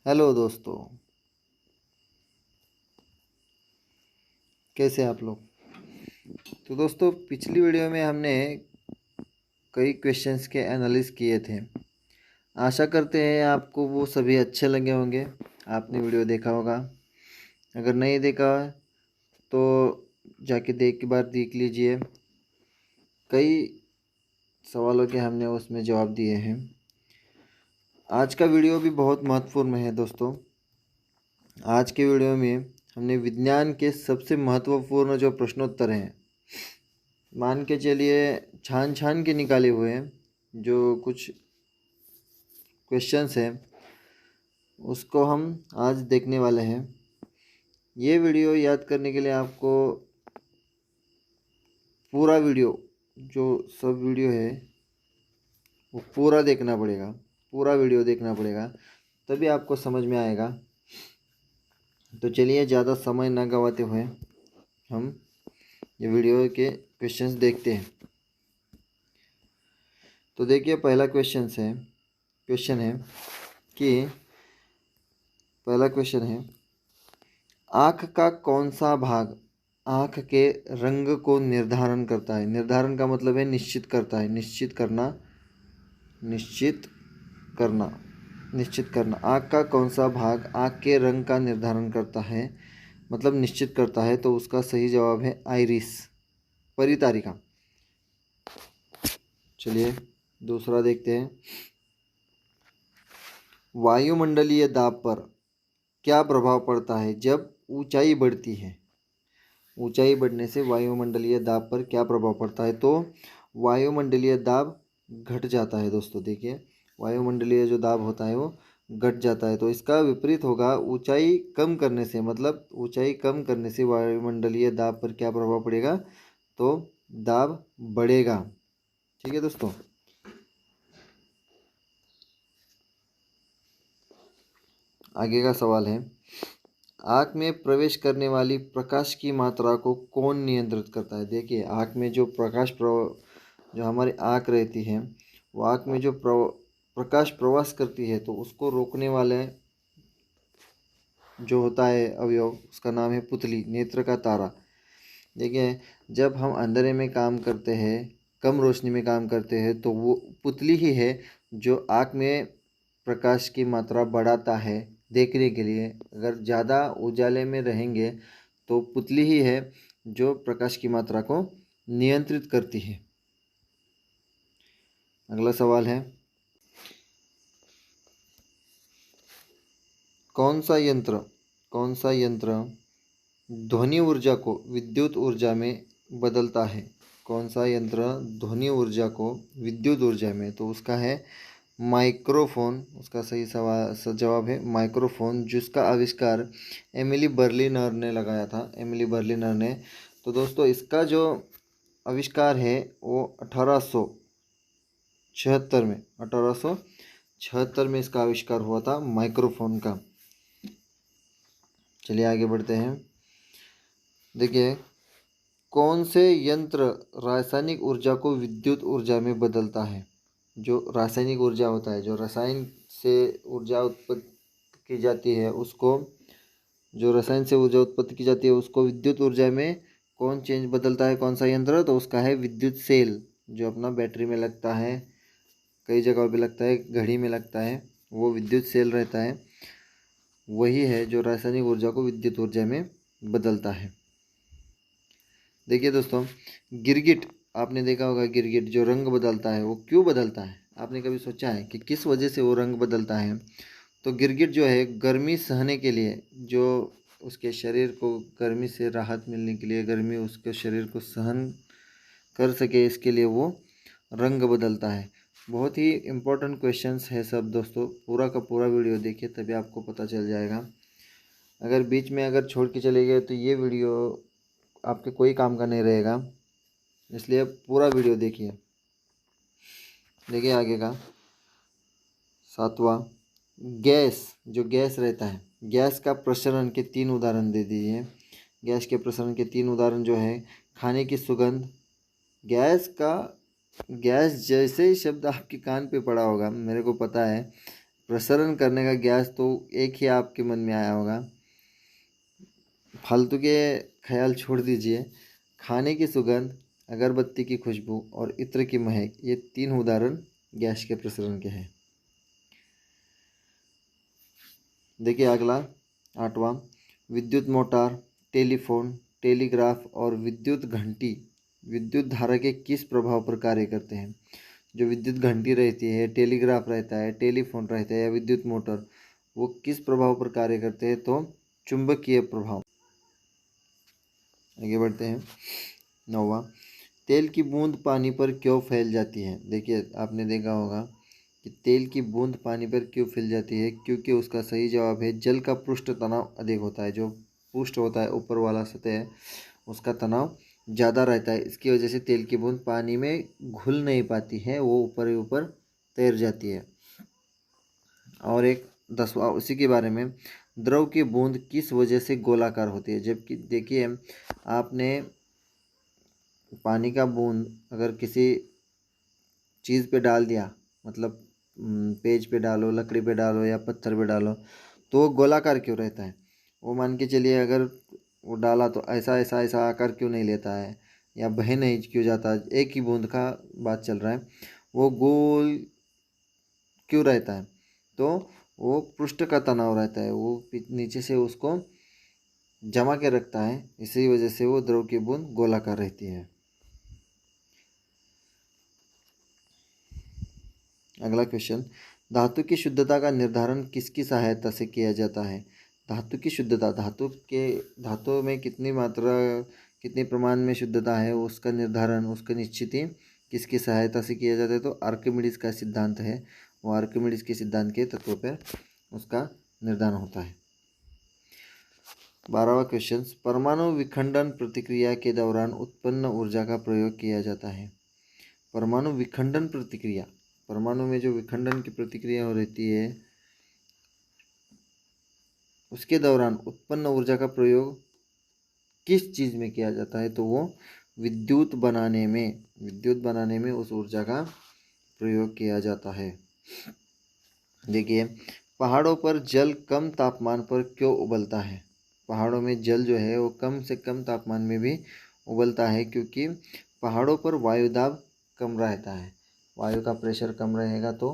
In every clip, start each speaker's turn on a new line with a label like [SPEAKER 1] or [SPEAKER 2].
[SPEAKER 1] Hello दोस्तों, कैसे हैं आप लोग। तो दोस्तों, पिछली वीडियो में हमने कई क्वेश्चंस के एनालिस किए थे। आशा करते हैं आपको वो सभी अच्छे लगे होंगे। आपने वीडियो देखा होगा। अगर नहीं देखा है तो जाके देख के बार देख लीजिए। कई सवालों के हमने उसमें जवाब दिए हैं। आज का वीडियो भी बहुत महत्वपूर्ण है दोस्तों। आज के वीडियो में हमने विज्ञान के सबसे महत्वपूर्ण जो प्रश्नोत्तर हैं, मान के चलिए छान छान के निकाले हुए हैं, जो कुछ क्वेश्चंस हैं उसको हम आज देखने वाले हैं। ये वीडियो याद करने के लिए आपको पूरा वीडियो, जो सब वीडियो है वो पूरा देखना पड़ेगा। पूरा वीडियो देखना पड़ेगा, तभी आपको समझ में आएगा। तो चलिए ज़्यादा समय ना गंवाते हुए हम ये वीडियो के क्वेश्चंस देखते हैं। तो देखिए, पहला क्वेश्चन है कि पहला क्वेश्चन है, आँख का कौन सा भाग आँख के रंग को निर्धारण करता है। निर्धारण का मतलब है निश्चित करता है, निश्चित करना। आँख का कौन सा भाग आँख के रंग का निर्धारण करता है, मतलब निश्चित करता है। तो उसका सही जवाब है आइरिस, परितारिका। चलिए दूसरा देखते हैं। वायुमंडलीय दाब पर क्या प्रभाव पड़ता है जब ऊंचाई बढ़ती है। ऊंचाई बढ़ने से वायुमंडलीय दाब पर क्या प्रभाव पड़ता है। तो वायुमंडलीय दाब घट जाता है दोस्तों। देखिए, वायुमंडलीय जो दाब होता है वो घट जाता है। तो इसका विपरीत होगा, ऊंचाई कम करने से, मतलब ऊंचाई कम करने से वायुमंडलीय दाब पर क्या प्रभाव पड़ेगा, तो दाब बढ़ेगा। ठीक है दोस्तों। आगे का सवाल है, आँख में प्रवेश करने वाली प्रकाश की मात्रा को कौन नियंत्रित करता है। देखिए, आँख में जो जो हमारी आँख रहती है, वो आँख में जो प्रकाश प्रवास करती है, तो उसको रोकने वाले जो होता है अवयव, उसका नाम है पुतली, नेत्र का तारा। देखिए, जब हम अंधेरे में काम करते हैं, कम रोशनी में काम करते हैं, तो वो पुतली ही है जो आँख में प्रकाश की मात्रा बढ़ाता है देखने के लिए। अगर ज़्यादा उजाले में रहेंगे तो पुतली ही है जो प्रकाश की मात्रा को नियंत्रित करती है। अगला सवाल है, कौन सा यंत्र ध्वनि ऊर्जा को विद्युत ऊर्जा में बदलता है। कौन सा यंत्र ध्वनि ऊर्जा को विद्युत ऊर्जा में, तो उसका है माइक्रोफोन। उसका सही जवाब है माइक्रोफोन, जिसका आविष्कार एमिली बर्लिनर ने लगाया था। एमिली बर्लिनर ने। तो दोस्तों, इसका जो आविष्कार है वो 1876 में इसका आविष्कार हुआ था, माइक्रोफोन का। चलिए आगे बढ़ते हैं। देखिए, कौन से यंत्र रासायनिक ऊर्जा को विद्युत ऊर्जा में बदलता है। जो रासायनिक ऊर्जा होता है, जो रसायन से ऊर्जा उत्पत्ति की जाती है, उसको जो रसायन से ऊर्जा उत्पत्ति की जाती है उसको विद्युत ऊर्जा में कौन चेंज बदलता है, कौन सा यंत्र, तो उसका है विद्युत सेल, जो अपना बैटरी में लगता है, कई जगहों पे लगता है, घड़ी में लगता है, वो विद्युत सेल रहता है। वही है जो रासायनिक ऊर्जा को विद्युत ऊर्जा में बदलता है। देखिए दोस्तों, गिरगिट, आपने देखा होगा, गिरगिट जो रंग बदलता है वो क्यों बदलता है। आपने कभी सोचा है कि किस वजह से वो रंग बदलता है। तो गिरगिट जो है, गर्मी सहने के लिए, जो उसके शरीर को गर्मी से राहत मिलने के लिए, गर्मी उसके शरीर को सहन कर सके, इसके लिए वो रंग बदलता है। बहुत ही इम्पोर्टेंट क्वेश्चंस है सब दोस्तों। पूरा का पूरा वीडियो देखिए, तभी आपको पता चल जाएगा। अगर बीच में अगर छोड़ के चले गए तो ये वीडियो आपके कोई काम का नहीं रहेगा, इसलिए पूरा वीडियो देखिए। देखिए आगे का सातवां, गैस रहता है, गैस का प्रसरण के 3 उदाहरण दे दीजिए। गैस के प्रसरण के 3 उदाहरण जो है, खाने की सुगंध, गैस जैसे ही शब्द आपके कान पे पड़ा होगा, मेरे को पता है, प्रसरण करने का गैस तो एक ही आपके मन में आया होगा, फालतू के ख्याल छोड़ दीजिए। खाने की सुगंध, अगरबत्ती की खुशबू और इत्र की महक, ये 3 उदाहरण गैस के प्रसरण के हैं। देखिए अगला 8वां, विद्युत मोटर, टेलीफोन, टेलीग्राफ और विद्युत घंटी विद्युत धारा के किस प्रभाव पर कार्य करते हैं? जो विद्युत घंटी रहती है, टेलीग्राफ रहता है, टेलीफोन रहता है या विद्युत मोटर, वो किस प्रभाव पर कार्य करते हैं? तो चुंबकीय प्रभाव। आगे बढ़ते हैं। 9वां, तेल की बूंद पानी पर क्यों फैल जाती है? देखिए आपने देखा होगा कि तेल की बूंद पानी पर क्यों फैल जाती है, क्योंकि उसका सही जवाब है जल का पृष्ठ तनाव अधिक होता है। जो पृष्ठ होता है, ऊपर वाला सतह है, उसका तनाव ज़्यादा रहता है। इसकी वजह से तेल की बूंद पानी में घुल नहीं पाती है, वो ऊपर ही ऊपर तैर जाती है। और एक 10वां उसी के बारे में, द्रव की बूंद किस वजह से गोलाकार होती है? जबकि देखिए आपने पानी का बूंद अगर किसी चीज़ पे डाल दिया, मतलब पेज पे डालो, लकड़ी पे डालो या पत्थर पे डालो, तो वो गोलाकार क्यों रहता है? वो मान के चलिए अगर वो डाला तो ऐसा ऐसा ऐसा आकार क्यों नहीं लेता है, या बह नहीं क्यों जाता? एक ही बूंद का बात चल रहा है, वो गोल क्यों रहता है? तो वो पृष्ठ का तनाव रहता है, वो नीचे से उसको जमा के रखता है, इसी वजह से वो द्रव की बूंद गोलाकार रहती है। अगला क्वेश्चन, धातु की शुद्धता का निर्धारण किसकी सहायता से किया जाता है? धातु की शुद्धता, धातु में कितनी मात्रा, कितने प्रमाण में शुद्धता है, उसका निर्धारण, उसका निश्चित किसकी सहायता से किया जाता है? तो आर्किमिडीज का सिद्धांत है, वो आर्किमिडीज के सिद्धांत के तत्वों पर उसका निर्धारण होता है। 12वां क्वेश्चन, परमाणु विखंडन प्रतिक्रिया के दौरान उत्पन्न ऊर्जा का प्रयोग किया जाता है। परमाणु विखंडन प्रतिक्रिया, परमाणु में जो विखंडन की प्रतिक्रिया हो रहती है, उसके दौरान उत्पन्न ऊर्जा का प्रयोग किस चीज़ में किया जाता है? तो वो विद्युत बनाने में उस ऊर्जा का प्रयोग किया जाता है। देखिए पहाड़ों पर जल कम तापमान पर क्यों उबलता है? पहाड़ों में जल जो है वो कम से कम तापमान में भी उबलता है, क्योंकि पहाड़ों पर वायुदाब कम रहता है, वायु का प्रेशर कम रहेगा तो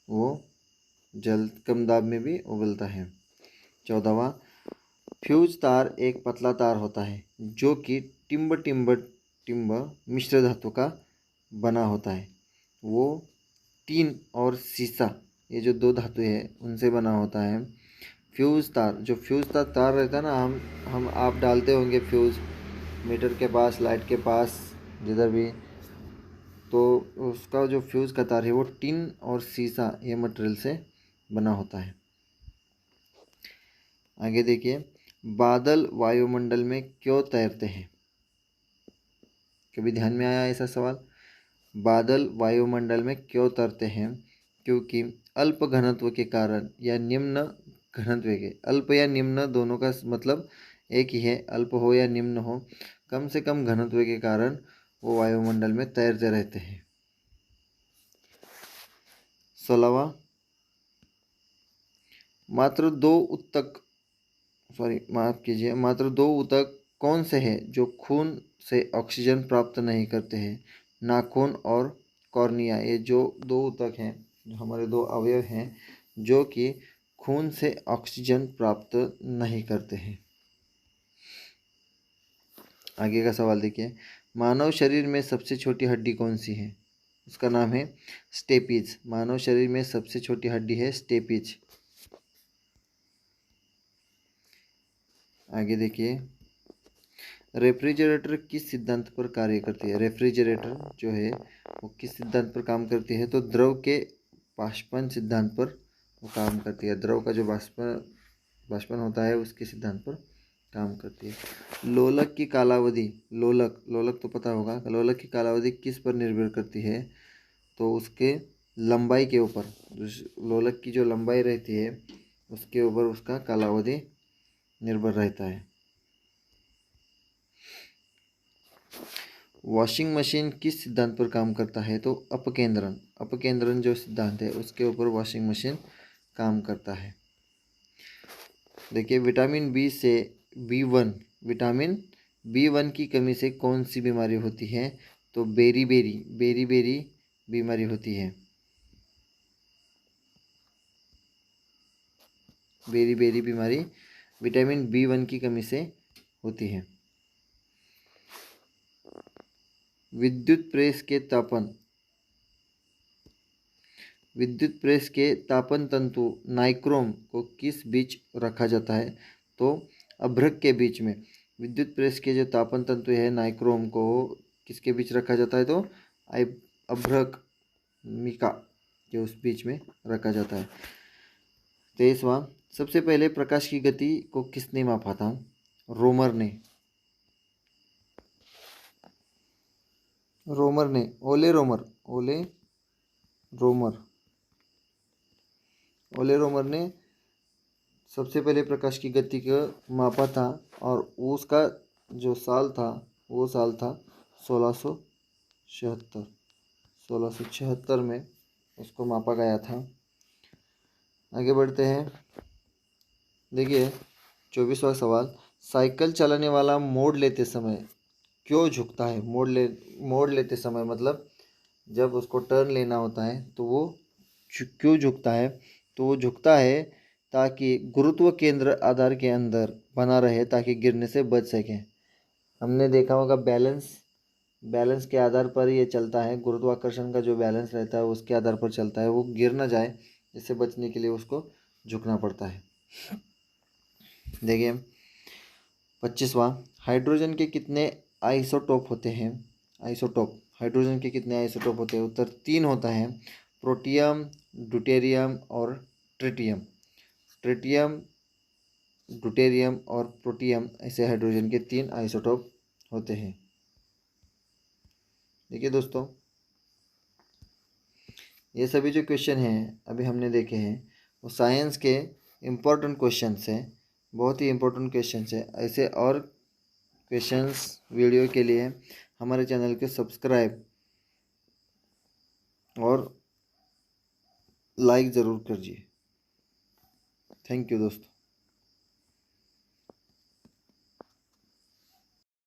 [SPEAKER 1] वो जल कम दाब में भी उबलता है। 14वां, फ्यूज तार एक पतला तार होता है जो कि टिम्ब मिश्र धातु का बना होता है। वो टीन और सीसा, ये जो 2 धातु है उनसे बना होता है। फ्यूज तार, जो फ्यूज तार रहता है ना, हम आप डालते होंगे फ्यूज मीटर के पास, लाइट के पास, जिधर भी, तो उसका जो फ्यूज़ का तार है वो टिन और सीसा ये मटेरियल से बना होता है। आगे देखिए, बादल वायुमंडल में क्यों तैरते हैं? कभी ध्यान में आया ऐसा सवाल? बादल वायुमंडल में क्यों तैरते हैं? क्योंकि अल्प घनत्व के कारण या निम्न घनत्व के, अल्प या निम्न दोनों का मतलब एक ही है, अल्प हो या निम्न हो, कम से कम घनत्व के कारण वो वायुमंडल में तैरते रहते हैं। 16वां, मात्र दो ऊतक कौन से हैं जो खून से ऑक्सीजन प्राप्त नहीं करते हैं? नाखून और कॉर्निया, ये जो 2 ऊतक हैं, जो हमारे 2 अवयव हैं, जो कि खून से ऑक्सीजन प्राप्त नहीं करते हैं। आगे का सवाल देखिए, मानव शरीर में सबसे छोटी हड्डी कौन सी है? उसका नाम है स्टेपीज। मानव शरीर में सबसे छोटी हड्डी है स्टेपीज। आगे देखिए, रेफ्रिजरेटर किस सिद्धांत पर कार्य करती है? रेफ्रिजरेटर जो है वो किस सिद्धांत पर काम करती है? तो द्रव के बाष्पन सिद्धांत पर वो काम करती है। द्रव का जो बाष्पन होता है उसके सिद्धांत पर काम करती है। लोलक की कालावधि, लोलक तो पता होगा, लोलक की कालावधि किस पर निर्भर करती है? तो उसके लंबाई के ऊपर, लोलक की जो लंबाई रहती है उसके ऊपर उसका कालावधि निर्भर रहता है। वॉशिंग मशीन किस सिद्धांत पर काम करता है? तो अपकेंद्रण। अपकेंद्रन जो सिद्धांत है उसके ऊपर वॉशिंग मशीन काम करता है। देखिए विटामिन बी से B1, विटामिन B1 की कमी से कौन सी बीमारी होती है? तो बेरी बीमारी होती है। बेरी बीमारी विटामिन B1 की कमी से होती है। विद्युत प्रेस के तापन तंतु नाइक्रोम को किस बीच रखा जाता है? तो अभ्रक के बीच में। विद्युत प्रेस के जो तापन तंतु है नाइक्रोम को किसके बीच रखा जाता है? तो अभ्रक मिका के उस बीच में रखा जाता है। 23वां, सबसे पहले प्रकाश की गति को किसने मापा था? रोमर ने। ओले रोमर ने सबसे पहले प्रकाश की गति को मापा था और उसका जो साल था वो साल था 1676 में उसको मापा गया था। आगे बढ़ते हैं। देखिए 24वां सवाल, साइकिल चलाने वाला मोड़ लेते समय क्यों झुकता है? मोड़ लेते समय मतलब जब उसको टर्न लेना होता है तो वो क्यों झुकता है? तो वो झुकता है ताकि गुरुत्व केंद्र आधार के अंदर बना रहे ताकि गिरने से बच सके। हमने देखा होगा बैलेंस के आधार पर ये चलता है। गुरुत्वाकर्षण का जो बैलेंस रहता है उसके आधार पर चलता है, वो गिर ना जाए इससे बचने के लिए उसको झुकना पड़ता है। देखिए 25वां, हाइड्रोजन के कितने आइसोटोप होते हैं? हाइड्रोजन के कितने आइसोटोप होते हैं? उत्तर 3 होता है, प्रोटियम, ड्यूटेरियम और ट्रिटियम। ड्यूटेरियम और प्रोटियम ऐसे हाइड्रोजन के 3 आइसोटोप होते हैं। देखिए दोस्तों, ये सभी जो क्वेश्चन हैं अभी हमने देखे हैं वो साइंस के इम्पोर्टेंट क्वेश्चंस हैं, बहुत ही इम्पोर्टेंट क्वेश्चंस हैं। ऐसे और क्वेश्चंस वीडियो के लिए हमारे चैनल के सब्सक्राइब और लाइक ज़रूर कीजिए। थैंक यू दोस्तों।